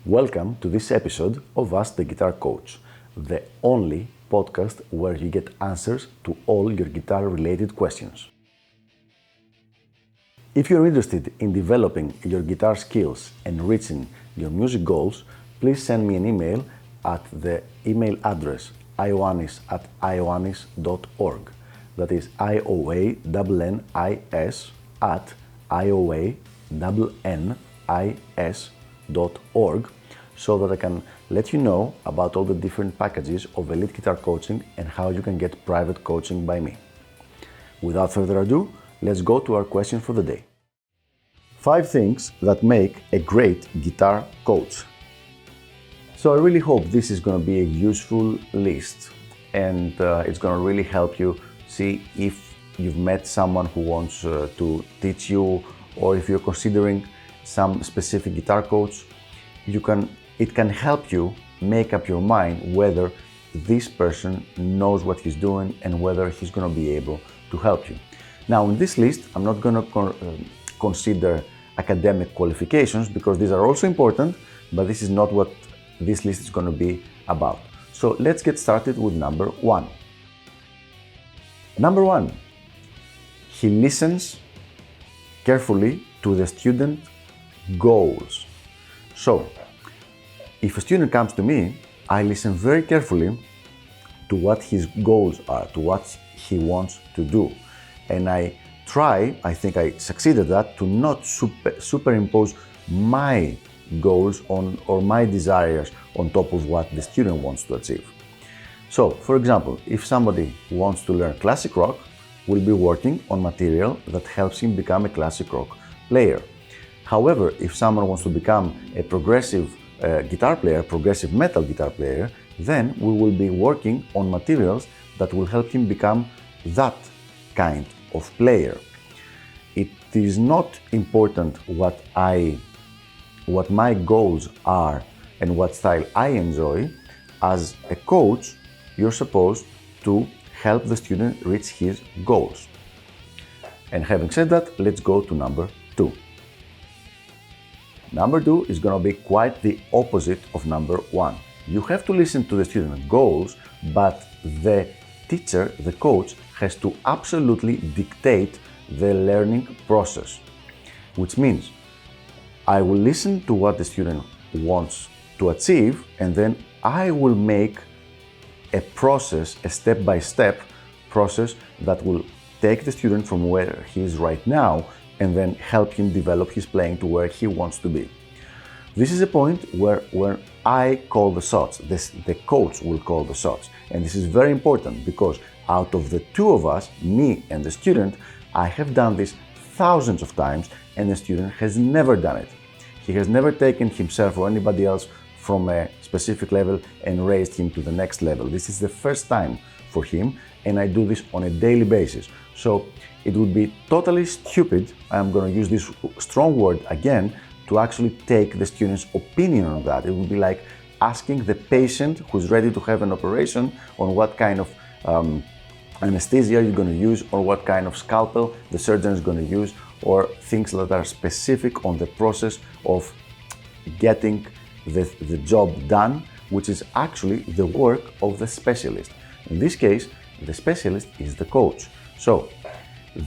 Welcome to this episode of Ask the Guitar Coach, the only podcast where you get answers to all your guitar-related questions. If you're interested in developing your guitar skills and reaching your music goals, please send me an email at the email address ioannis@ioannis.org. That is ioannis@ioannis.org, so that I can let you know about all the different packages of elite guitar coaching and how you can get private coaching by me. Without further ado, let's go to our question for the day. 5 things that make a great guitar coach. So I really hope this is going to be a useful list, and it's going to really help you see if you've met someone who wants to teach you, or if you're considering some specific guitar coach. It can help you make up your mind whether this person knows what he's doing and whether he's going to be able to help you. Now, in this list, I'm not going to consider academic qualifications, because these are also important, but this is not what this list is going to be about. So let's get started with number 1. Number 1, he listens carefully to the student goals. So, if a student comes to me, I listen very carefully to what his goals are, to what he wants to do. And I think I succeeded that, to not superimpose my goals or my desires on top of what the student wants to achieve. So, for example, if somebody wants to learn classic rock, we'll be working on material that helps him become a classic rock player. However, if someone wants to become a progressive guitar player, progressive metal guitar player, then we will be working on materials that will help him become that kind of player. It is not important what my goals are and what style I enjoy. As a coach, you're supposed to help the student reach his goals. And having said that, let's go to number 2. Number 2 is going to be quite the opposite of number 1. You have to listen to the student goals, but the teacher, the coach, has to absolutely dictate the learning process. Which means I will listen to what the student wants to achieve, and then I will make a process, a step-by-step process that will take the student from where he is right now and then help him develop his playing to where he wants to be. This is a point where I call the shots. The coach will call the shots. And this is very important, because out of the two of us, me and the student, I have done this thousands of times, and the student has never done it. He has never taken himself or anybody else from a specific level and raised him to the next level. This is the first time for him, and I do this on a daily basis. So it would be totally stupid, I'm going to use this strong word again, to actually take the student's opinion on that. It would be like asking the patient who's ready to have an operation on what kind of anesthesia you're going to use, or what kind of scalpel the surgeon is going to use, or things that are specific on the process of getting the job done, which is actually the work of the specialist. In this case, the specialist is the coach. So,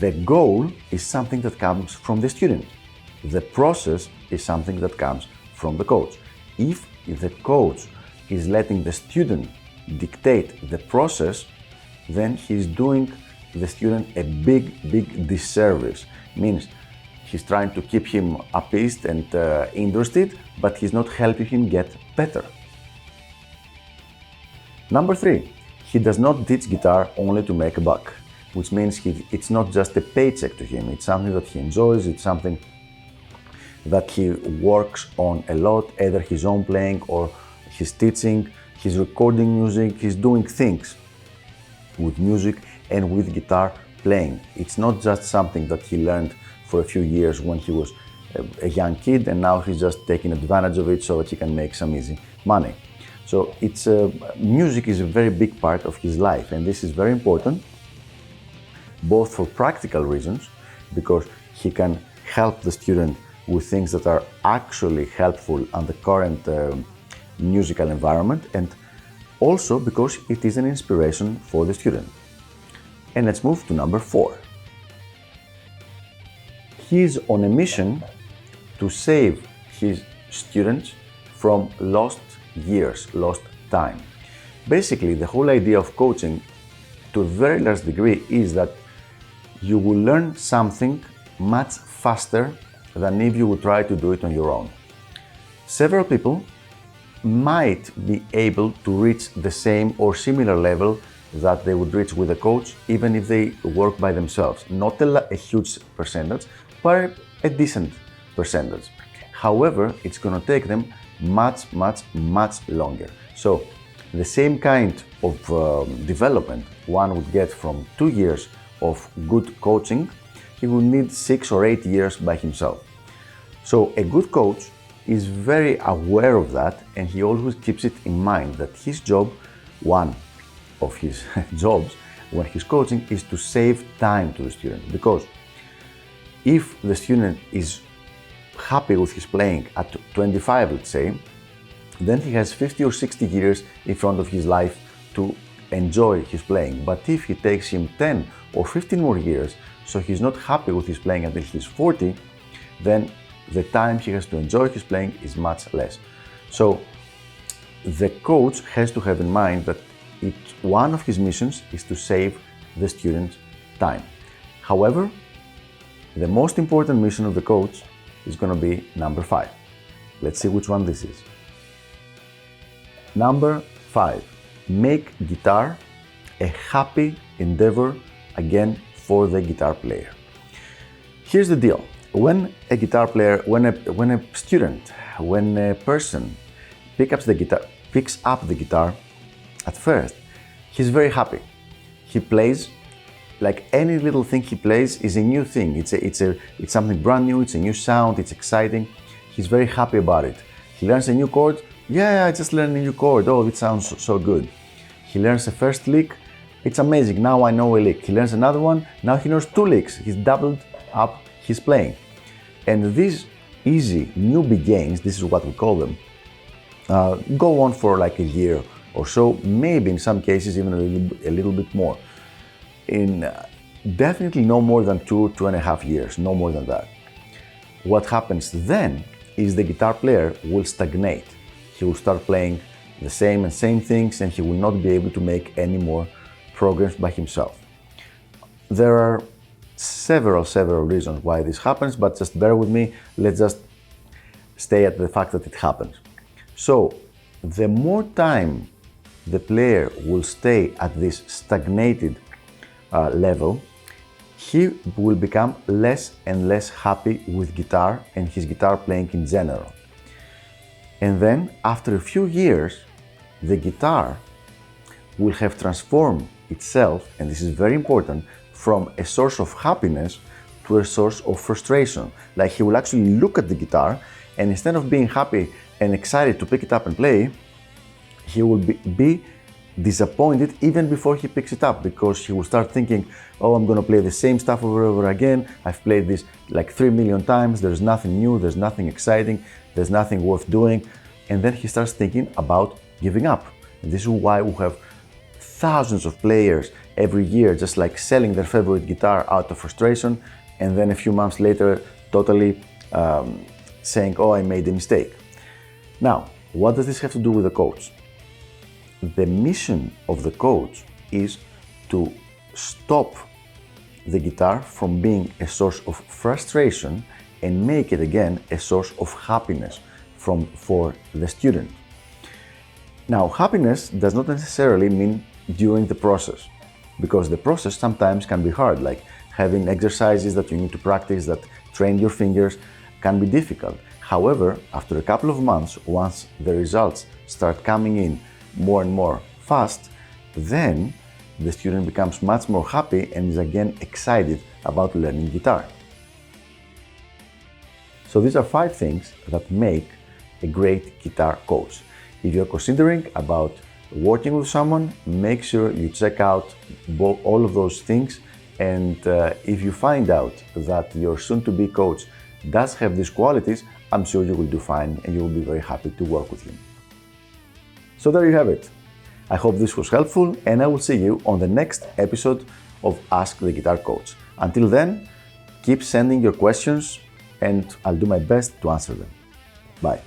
the goal is something that comes from the student. The process is something that comes from the coach. If the coach is letting the student dictate the process, then he's doing the student a big disservice. Means he's trying to keep him appeased and interested, but he's not helping him get better. Number 3, he does not teach guitar only to make a buck, which means it's not just a paycheck to him. It's something that he enjoys. It's something that he works on a lot, either his own playing or his teaching, his recording music. He's doing things with music and with guitar playing. It's not just something that he learned for a few years when he was a young kid, and now he's just taking advantage of it so that he can make some easy money. So music is a very big part of his life, and this is very important, both for practical reasons, because he can help the student with things that are actually helpful on the current musical environment, and also because it is an inspiration for the student. And let's move to number 4. He is on a mission to save his students from lost years, lost time. Basically, the whole idea of coaching to a very large degree is that you will learn something much faster than if you would try to do it on your own. Several people might be able to reach the same or similar level that they would reach with a coach, even if they work by themselves. Not a huge percentage, but a decent percentage. However, it's going to take them much longer. So the same kind of development one would get from 2 years of good coaching, he will need 6 or 8 years by himself. So a good coach is very aware of that, and he always keeps it in mind that his job, one of his jobs when he's coaching, is to save time to the student. Because if the student is happy with his playing at 25, let's say, then he has 50 or 60 years in front of his life to enjoy his playing. But if it takes him 10 or 15 more years, so he's not happy with his playing until he's 40, then the time he has to enjoy his playing is much less. So the coach has to have in mind that one of his missions is to save the student time. However, the most important mission of the coach is going to be number 5. Let's see which one this is. Number 5, make guitar a happy endeavor again for the guitar player. Here's the deal. When a guitar player, when a student, when a person picks up the guitar, at first, he's very happy. He plays, like any little thing he plays is a new thing. It's something brand new, it's a new sound, it's exciting. He's very happy about it. He learns a new chord. Yeah, I just learned a new chord. Oh, it sounds so good. He learns the first lick. It's amazing. Now I know a lick. He learns another one. Now he knows 2 licks. He's doubled up his playing. And these easy newbie games, this is what we call them, go on for like a year or so, maybe in some cases even a little bit more. In definitely no more than 2.5 years, no more than that. What happens then is the guitar player will stagnate. He will start playing the same things, and he will not be able to make any more progress by himself. There are several reasons why this happens, but just bear with me. Let's just stay at the fact that it happens. So the more time the player will stay at this stagnated level, he will become less and less happy with guitar and his guitar playing in general. And then after a few years, the guitar will have transformed itself, and this is very important, from a source of happiness to a source of frustration. Like he will actually look at the guitar, and instead of being happy and excited to pick it up and play, he will be disappointed even before he picks it up, because he will start thinking, oh, I'm gonna play the same stuff over and over again. I've played this like 3 million times. There's nothing new, there's nothing exciting, there's nothing worth doing. And then he starts thinking about giving up. And this is why we have thousands of players every year just like selling their favorite guitar out of frustration, and then a few months later totally saying, oh, I made a mistake. Now, what does this have to do with the coach? The mission of the coach is to stop the guitar from being a source of frustration and make it again a source of happiness for the student. Now, happiness does not necessarily mean during the process, because the process sometimes can be hard, like having exercises that you need to practice that train your fingers can be difficult. However, after a couple of months, once the results start coming in more and more fast, then the student becomes much more happy and is again excited about learning guitar. So these are 5 things that make a great guitar coach. If you're considering about working with someone, make sure you check out all of those things, and if you find out that your soon-to-be coach does have these qualities, I'm sure you will do fine and you will be very happy to work with him. So there you have it. I hope this was helpful and I will see you on the next episode of Ask the Guitar Coach. Until then, keep sending your questions and I'll do my best to answer them. Bye.